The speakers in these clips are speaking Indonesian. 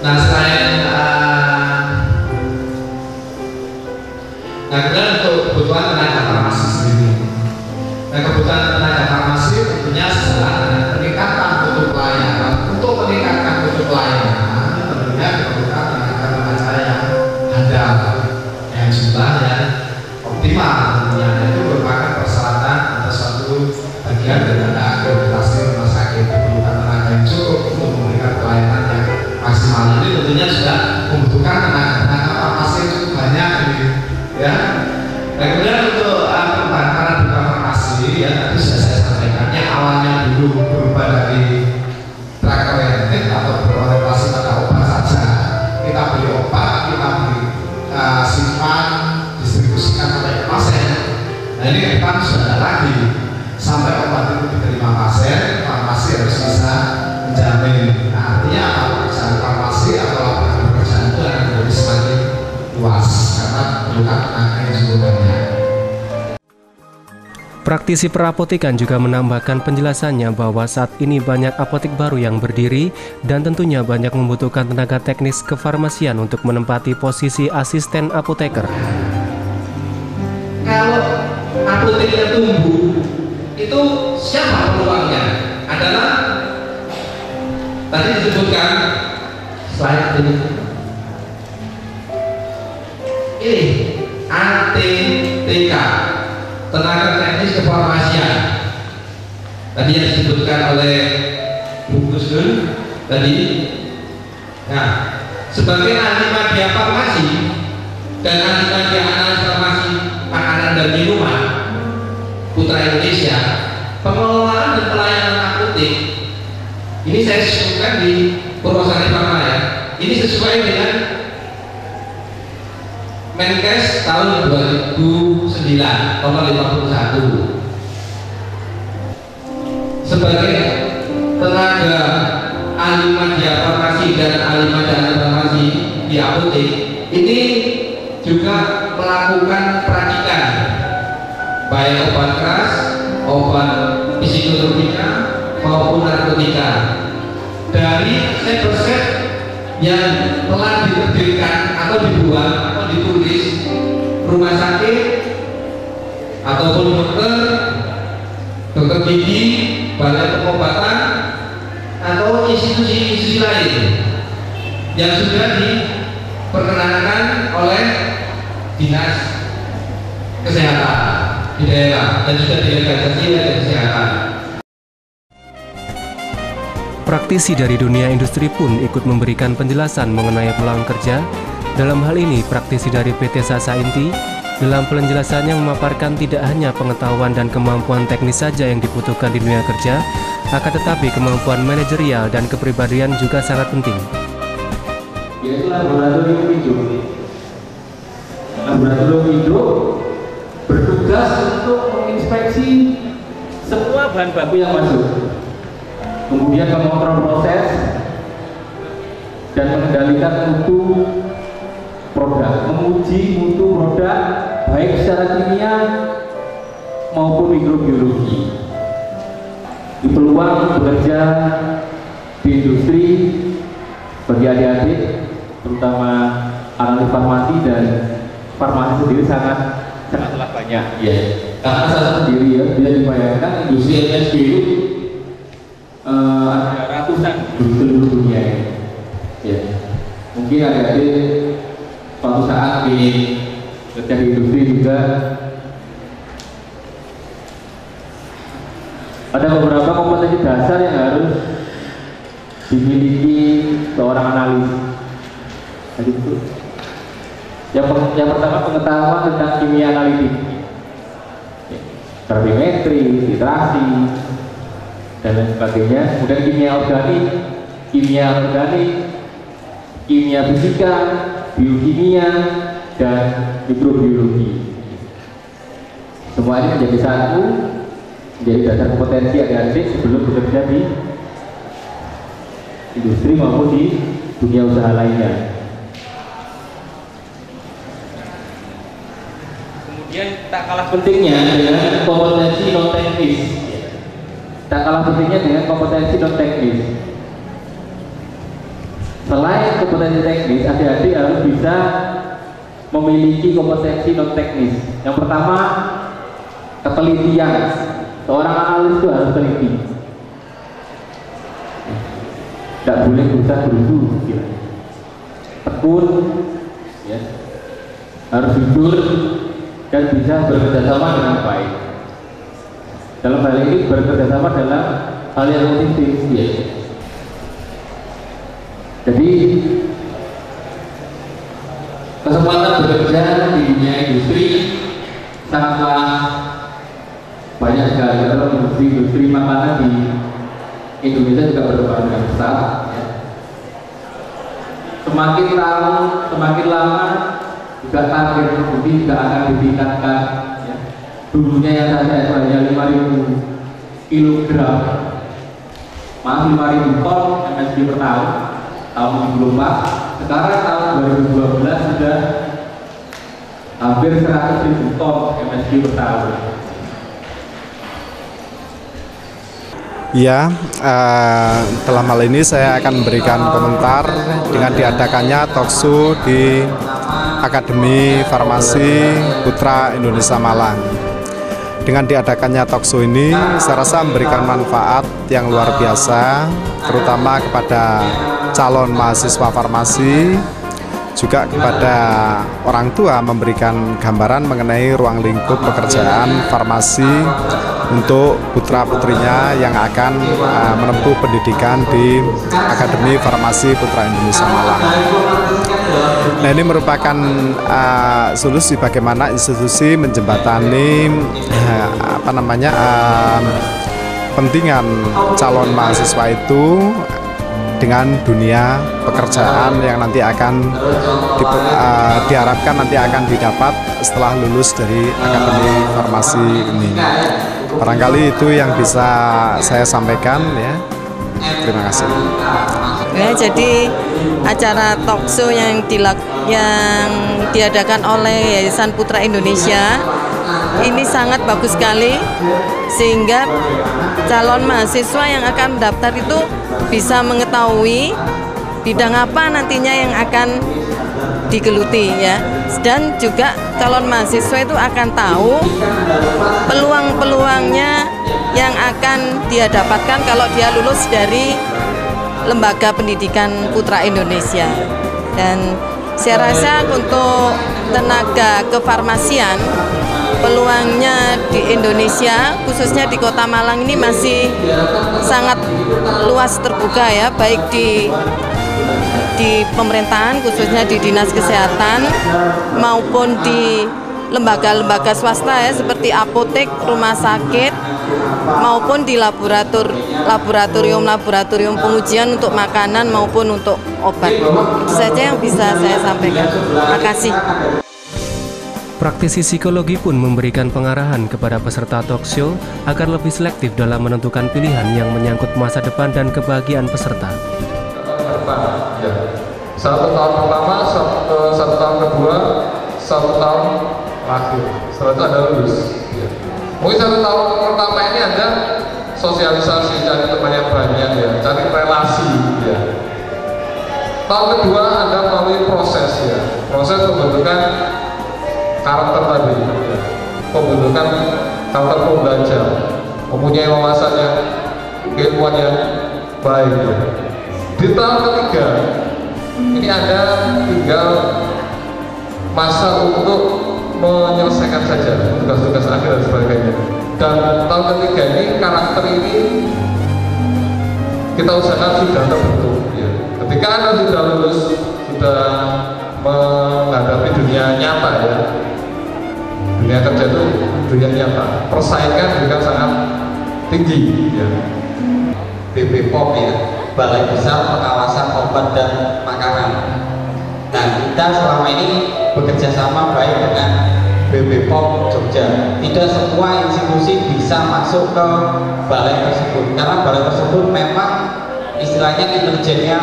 Nah selain nah kemudian untuk kebutuhan tenaga farmasi sendiri. Nah kebutuhan tenaga farmasi tentunya adalah peningkatan mutu pelayanan. Untuk meningkatkan mutu pelayanan tentunya diperlukan tenaga yang handal, yang jumlahnya optimal. Tentunya itu merupakan persyaratan atau suatu bagian dari akreditasi rumah sakit. Diperlukan tenaga yang cukup untuk memberikan pelayanan yang maksimal. Ini tentunya juga membutuhkan tenaga farmasi yang cukup banyak ini, ya. Nah kemudian untuk pengembangan di farmasi ya tadi sudah saya sampaikan ya, awalnya dulu berubah dari track oriented atau berorientasi pada obat saja. Kita beli obat, kita beli simpan, distribusikan oleh pasien. Nah ini ke depan sudah ada lagi, sampai obat itu diterima pasien, farmasi harus bisa menjamin. Nah, artinya pekerjaan farmasi atau lapangan pekerjaan itu akan menjadi semakin luas karena perlukan tenaga yang cukup banyak. Praktisi perapotekan juga menambahkan penjelasannya bahwa saat ini banyak apotek baru yang berdiri dan tentunya banyak membutuhkan tenaga teknis kefarmasian untuk menempati posisi asisten apoteker. Kalau apoteknya tumbuh, itu siapa peluangnya? Adalah tadi disebutkan slide ini ATTK, tenaga teknis kefarmasian. Tadi yang disebutkan oleh Bu Gusdun tadi. Nah, sebagai ahli media farmasi dan ahli media analis farmasi makanan dan minuman Putra Indonesia, pengelolaan dan pelayanan apotek ini saya sebutkan di Purwosari Pharma ya. Ini sesuai dengan Menkes tahun 2009 nomor 51. Sebagai tenaga ahli media farmasi dan ahli media farmasi di apotek, ini juga melakukan praktikan baik obat keras, obat psikotropika maupun narkotika. Dari resep-resep yang telah diterbitkan atau dibuat atau ditulis rumah sakit ataupun dokter gigi, balai pengobatan atau institusi-institusi lain yang sudah diperkenankan oleh dinas kesehatan di daerah dan sudah dilegalisasi oleh kesehatan. Praktisi dari dunia industri pun ikut memberikan penjelasan mengenai peluang kerja. Dalam hal ini, praktisi dari PT Sasa Inti dalam penjelasannya memaparkan tidak hanya pengetahuan dan kemampuan teknis saja yang dibutuhkan di dunia kerja, akan tetapi kemampuan manajerial dan kepribadian juga sangat penting. Yaitu laboratorium hidup. Laboratorium hidup bertugas untuk menginspeksi semua bahan baku yang masuk, kemudian mengontrol proses dan mengendalikan mutu produk, menguji mutu produk baik secara kimia maupun mikrobiologi. Di peluang bekerja di industri bagi adik-adik, terutama analis farmasi dan farmasi sendiri sangatlah banyak ya. Karena saya sendiri ya, dia dibayangkan industri MSG itu ada ratusan di seluruh dunia ya. Mungkin adik-adik suatu saat ingin kerja di industri juga. Ada beberapa kompetensi dasar yang harus dimiliki seorang analis. Yang pertama, pengetahuan tentang kimia analitik, gravimetri, titrasi, dan lain sebagainya. Kemudian kimia organik, kimia fisika, biokimia, dan mikrobiologi. Semua ini menjadi satu, menjadi dasar kompetensi adik-adik sebelum bekerja di industri maupun di dunia usaha lainnya. Kemudian tak kalah pentingnya dengan kompetensi non teknis. Tak kalah pentingnya dengan kompetensi non teknis. Selain kompetensi teknis, adik-adik harus bisa memiliki kompetensi non teknis. Yang pertama, ketelitian. Seorang analis itu harus teliti. Tidak boleh berusaha-berusu, tekun, ya. Harus jujur dan bisa bekerjasama dengan baik. Dalam hal ini bekerjasama dalam hal yang positif, ya. Jadi kesempatan bekerja di dunia industri sangatlah banyak sekali. Kalau industri makanan di Indonesia juga berkembang dengan besar, ya. Semakin lama juga target produksi juga akan ditingkatkan, ya. Dulunya yang saya hanya 5.000 kilogram, 5.000 ton MSG per tahun 2024. Sekarang tahun 2012 sudah hampir 100.000 ton MSG per tahun. Ya, dalam hal ini saya akan memberikan komentar dengan diadakannya talkshow di Akademi Farmasi Putra Indonesia Malang. Dengan diadakannya talkshow ini, saya rasa memberikan manfaat yang luar biasa, terutama kepada calon mahasiswa farmasi, juga kepada orang tua, memberikan gambaran mengenai ruang lingkup pekerjaan farmasi untuk putra-putrinya yang akan menempuh pendidikan di Akademi Farmasi Putra Indonesia Malang. Nah, ini merupakan solusi bagaimana institusi menjembatani pentingan calon mahasiswa itu dengan dunia pekerjaan yang nanti akan diharapkan nanti akan didapat setelah lulus dari Akademi Farmasi ini. Barangkali itu yang bisa saya sampaikan, ya. Terima kasih. Ya, jadi acara talkshow yang diadakan oleh Yayasan Putra Indonesia ini sangat bagus sekali, sehingga calon mahasiswa yang akan mendaftar itu bisa mengetahui bidang apa nantinya yang akan digeluti, ya. Dan juga calon mahasiswa itu akan tahu peluang-peluangnya yang akan dia dapatkan kalau dia lulus dari Lembaga Pendidikan Putra Indonesia. Dan saya rasa untuk tenaga kefarmasian, peluangnya di Indonesia, khususnya di Kota Malang ini masih sangat luas terbuka, ya, baik di pemerintahan, khususnya di Dinas Kesehatan, maupun di lembaga-lembaga swasta, ya, seperti apotek, rumah sakit, maupun di laboratorium pengujian untuk makanan maupun untuk obat. Itu saja yang bisa saya sampaikan. Terima kasih. Praktisi psikologi pun memberikan pengarahan kepada peserta talkshow agar lebih selektif dalam menentukan pilihan yang menyangkut masa depan dan kebahagiaan peserta. Ya. 1 tahun pertama, 1 tahun kedua, 1 tahun akhir. Setelah itu Anda lulus. Ya. Mungkin 1 tahun pertama ini Anda sosialisasi, cari teman yang banyak, ya, cari relasi. Ya. Tahun kedua Anda melalui proses, ya, proses pembentukan karakter tadi, ya. Pembentukan karakter pembelajar, mempunyai wawasan yang keilmuan yang baik. Ya. Di tahun ketiga ini Anda tinggal masa untuk menyelesaikan saja tugas-tugas akhir dan sebagainya. Dan tahun ketiga ini karakter ini kita usahakan sudah terbentuk, ya. Ketika Anda sudah lulus, sudah menghadapi dunia nyata, ya, dunia kerja itu dunia nyata, persaingan juga sangat tinggi, ya. BPOM, ya, Balai Besar Pengawasan Obat dan Makanan. Nah, kita selama ini bekerja sama baik dengan BPOM Jogja. Tidak semua institusi bisa masuk ke balai tersebut, karena balai tersebut memang istilahnya intelijennya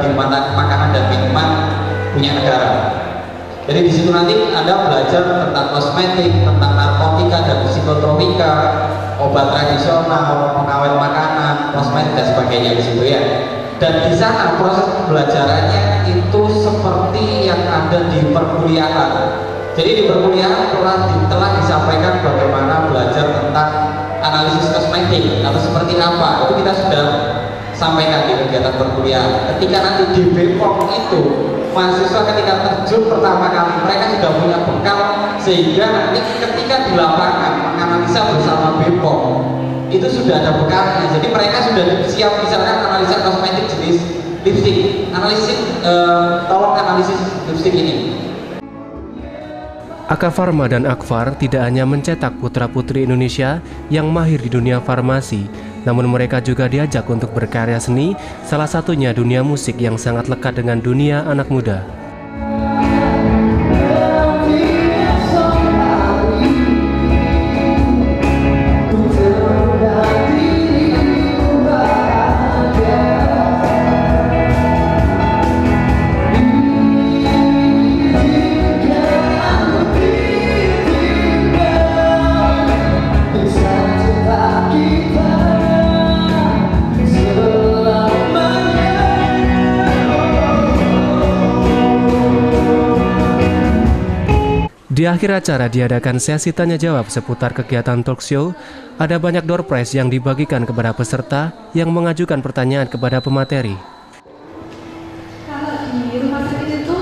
di makanan dan minuman punya negara. Jadi di situ nanti Anda belajar tentang kosmetik, tentang narkotika dan psikotropika, obat tradisional, pengawet makanan, kosmetik dan sebagainya di situ, ya. Dan di sana proses pembelajarannya itu seperti yang ada di perkuliahan. Jadi di perkuliahan telah disampaikan bagaimana belajar tentang analisis kosmetik atau seperti apa, itu kita sudah sampaikan di kegiatan perkuliahan. Ketika nanti di BPOM itu mahasiswa ketika terjun pertama kali mereka sudah punya bekal, sehingga nanti ketika di lapangan menganalisa bersama BPOM itu sudah ada bekalnya. Jadi mereka sudah siap, misalkan analisa kosmetik jenis lipstick, tolong analisis lipstick ini. AK Pharma dan Akfar tidak hanya mencetak putra-putri Indonesia yang mahir di dunia farmasi, namun mereka juga diajak untuk berkarya seni, salah satunya dunia musik yang sangat lekat dengan dunia anak muda. Di akhir acara diadakan sesi tanya jawab seputar kegiatan talk show. Ada banyak door prize yang dibagikan kepada peserta yang mengajukan pertanyaan kepada pemateri. Kalau di rumah sakit itu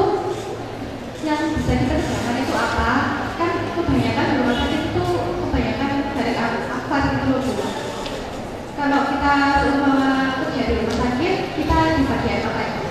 yang bisa kita kerjakan itu apa? Kan kebanyakan di rumah sakit itu kebanyakan dari apa gitu loh. Kalau kita kerja di rumah sakit, kita di bagian apa itu?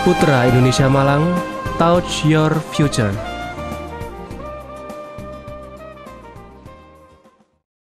Putra Indonesia Malang, touch your future.